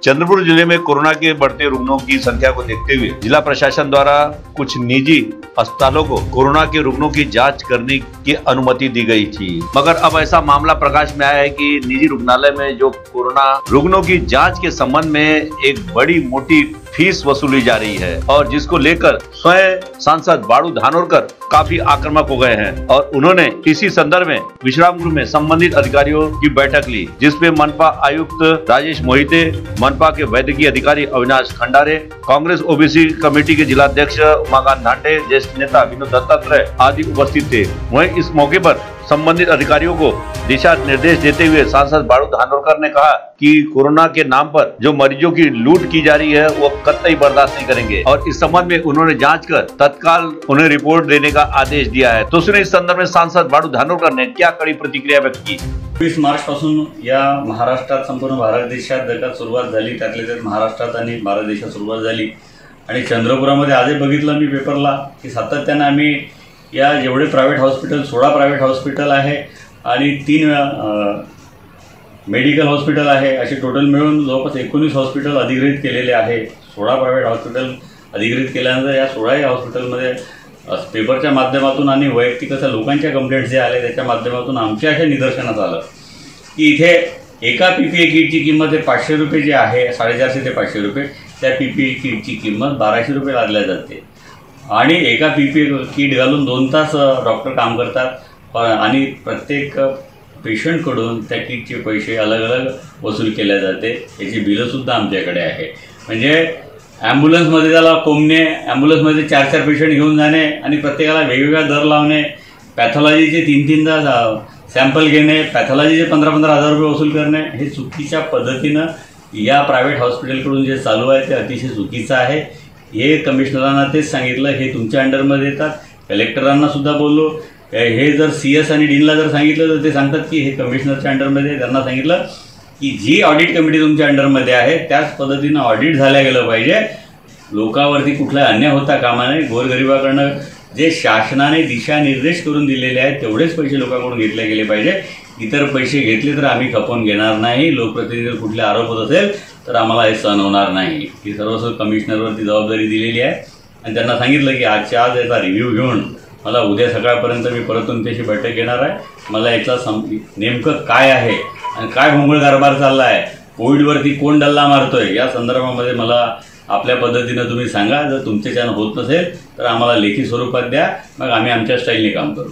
चंद्रपुर जिले में कोरोना के बढ़ते रुग्णों की संख्या को देखते हुए जिला प्रशासन द्वारा कुछ निजी अस्पतालों को कोरोना के रुग्णों की जांच करने की अनुमति दी गई थी, मगर अब ऐसा मामला प्रकाश में आया है कि निजी रुग्णालय में जो कोरोना रुग्णों की जांच के संबंध में एक बड़ी मोटी फीस वसूली जा रही है और जिसको लेकर स्वयं सांसद बाळू धानोरकर काफी आक्रामक हो गए हैं और उन्होंने इसी संदर्भ में विश्राम गृह में संबंधित अधिकारियों की बैठक ली, जिसमें मनपा आयुक्त राजेश मोहिते, मनपा के वैद्यकीय अधिकारी अविनाश खंडारे, कांग्रेस ओबीसी कमेटी के जिलाध्यक्ष उमाकांत धांटे, ज्येष्ठ नेता विनोद दत्तात्रेय आदि उपस्थित थे। वहीं इस मौके पर संबंधित अधिकारियों को दिशा निर्देश देते हुए सांसद बाळू धानोरकर ने कहा कि कोरोना के नाम पर जो मरीजों की लूट की जा रही है वो कतई बर्दाश्त नहीं करेंगे और इस संबंध में उन्होंने जांच कर तत्काल उन्हें रिपोर्ट देने का आदेश दिया है। तो सुने इस संदर्भ में सांसद बाळू धानोरकर ने क्या कड़ी प्रतिक्रिया व्यक्त की। 20 मार्च पासून या महाराष्ट्रात संपूर्ण भारत देशात जगात सुरुवात झाली, त्यातल्या त्यात महाराष्ट्रात आणि भारत देशात सुरुवात झाली आणि चंद्रपुरामध्ये आजही बघितलं मी पेपरला की सातत्याने आम्ही या जेवढे प्रायव्हेट हॉस्पिटल 16 प्रायव्हेट हॉस्पिटल आहे आणि 3 मेडिकल हॉस्पिटल आहे, असे टोटल मिळून जवळपास 19 हॉस्पिटल अधिग्रहित केलेले आहे। 16 प्रायव्हेट हॉस्पिटल अधिग्रहित केल्यानंतर या 16 हॉस्पिटलमध्ये पेपरच्या माध्यमातून आणि वैयक्तिक अशा लोकांच्या कंप्लेंट्स जे आले त्याच्या माध्यमातून आमच्या अशा निदर्शनास आलं की इथे एका पीपीई किटची किंमत 500 रुपये जी आहे, 450 ते 500 रुपये, त्या पीपीई किटची किंमत 1200 रुपये लादल्या जाते आणि एका पीपीई किट घालून 2 तास डॉक्टर काम करतात आणि प्रत्येक पेशंटकडून त्या किटचे पैसे अलग अलग वसूल केले जाते। याची बिलंसुद्धा आमच्याकडे आहे। म्हणजे ॲम्ब्युलन्समध्ये त्याला कोंबणे, ॲम्ब्युलन्समध्ये 4-4 पेशंट घेऊन जाणे आणि प्रत्येकाला वेगवेगळा दर लावणे, पॅथॉलॉजीचे 3-3दा सॅम्पल घेणे, पॅथॉलॉजीचे 15-15 हजार रुपये वसूल करणे, हे चुकीच्या पद्धतीनं या प्रायव्हेट हॉस्पिटलकडून जे चालू आहे ते अतिशय चुकीचं आहे। हे कमिशनरांना तेच सांगितलं, हे तुमच्या अंडरमध्ये येतात। कलेक्टरांना सुद्धा बोललो, हे जर CS आणि डीनला जर सांगितलं तर ते सांगतात की हे कमिशनरच्या अंडरमध्ये। त्यांना सांगितलं की जी ऑडिट कमिटी तुमच्या अंडरमध्ये आहे त्याच पद्धतीनं ऑडिट झाल्या गेलं पाहिजे। लोकांवरती कुठला अन्याय होता कामा नये। गोरगरिबाकडनं जे शासनाने दिशानिर्देश करून दिलेले आहेत तेवढेच पैसे लोकांकडून घेतले गेले पाहिजे। इतर पैसे घेतले तर आम्ही खपवून घेणार नाही। लोकप्रतिनिधी कुठले आरोप होत असेल तर आम्हाला हे सहन होणार नाही। ही सर्व कमिशनरवरती जबाबदारी दिलेली आहे आणि त्यांना सांगितलं की आजच्या आज याचा रिव्ह्यू घेऊन मला उद्या सकाळपर्यंत मी परत तुमच्याशी बैठक घेणार आहे। मला याचा नेमकं काय आहे आणि काय भोंगळ कारभार चालला आहे, कोविडवरती कोण डल्ला मारतोय, या संदर्भामध्ये मला आपल्या पद्धतीनं तुम्ही सांगा। जर तुमच्याच्यानं होत नसेल तर आम्हाला लेखी स्वरूपात द्या, मग आम्ही आमच्या स्टाईलने काम करू।